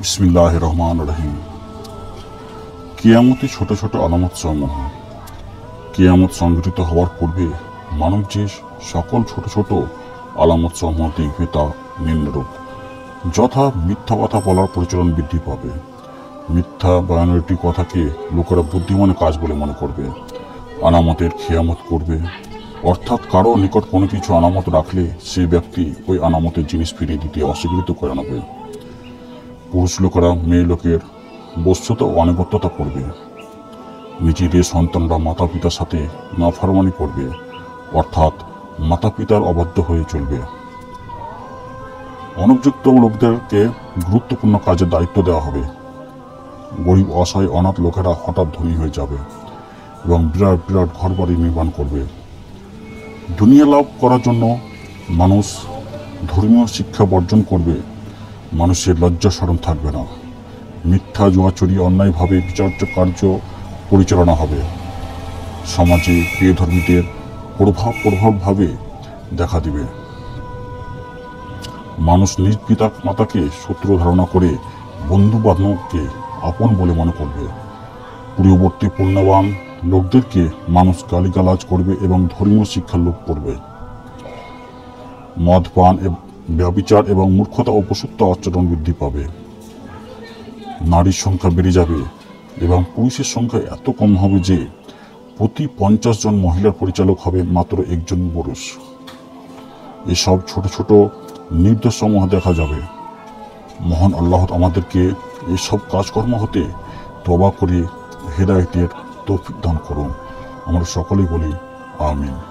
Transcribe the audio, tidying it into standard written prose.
বিসমিল্লাহির রহমানির রহিম। কিয়ামতে ছোট ছোট আলামত সমূহ। কিয়ামত সংঘটিত হওয়ার পূর্বে মানব যে সকল ছোট ছোট আলামত সমূহ দেখবে তা নিম্নরূপ। যথা, মিথ্যা কথা বলার প্রচলন বৃদ্ধি পাবে। মিথ্যা বয়ানের একটি কথাকে লোকেরা বুদ্ধিমানের কাজ বলে মনে করবে। আনামতের খেয়ামত করবে, অর্থাৎ কারো নিকট কোনো কিছু আনামত রাখলে সে ব্যক্তি ওই আনামতের জিনিস ফিরিয়ে দিতে অস্বীকৃত করে নেবে। পুরুষ লোকেরা মেয়ে লোকের বস্তুতা ও আনুগত্যতা করবে। নিজেদের সন্তানরা মাতা পিতার সাথে নাফরমানি করবে, অর্থাৎ মাতা পিতার অবাধ্য হয়ে চলবে। অনুপযুক্ত লোকদেরকে গুরুত্বপূর্ণ কাজের দায়িত্ব দেওয়া হবে। গরিব অসহায় অনাথ লোকেরা হঠাৎ ধনী হয়ে যাবে এবং বিরাট বিরাট ঘরবাড়ি নির্মাণ করবে। দুনিয়া লাভ করার জন্য মানুষ ধর্মীয় শিক্ষা বর্জন করবে। মানুষের লজ্জা শরম থাকবে না। মিথ্যা জুয়াচুরি অন্যায়ভাবে বিচার্য কার্য পরিচালনা হবে। সমাজে বেধর্মীদের প্রভাবভাবে দেখা দিবে। মানুষ নিজ পিতা মাতাকে শত্রু ধারণা করে বন্ধু বান্ধবকে আপন বলে মনে করবে। পূর্ববর্তী পুণ্যবান লোকদেরকে মানুষ গালিগালাজ করবে এবং ধর্মীয় শিক্ষা লোপ করবে। মদপান, ব্যভিচার এবং মূর্খতা ও পশুত্ব আচরণ বৃদ্ধি পাবে। নারীর সংখ্যা বেড়ে যাবে এবং পুরুষের সংখ্যা এত কম হবে যে প্রতি 50 জন মহিলার পরিচালক হবে মাত্র একজন পুরুষ। এসব ছোট ছোট নির্দেশসমূহ দেখা যাবে। মহান আল্লাহ আমাদেরকে এসব কাজকর্ম হতে তওবা করে হেদায়েতের তৌফিক দান করুন। আমরা সকলেই বলি আমিন।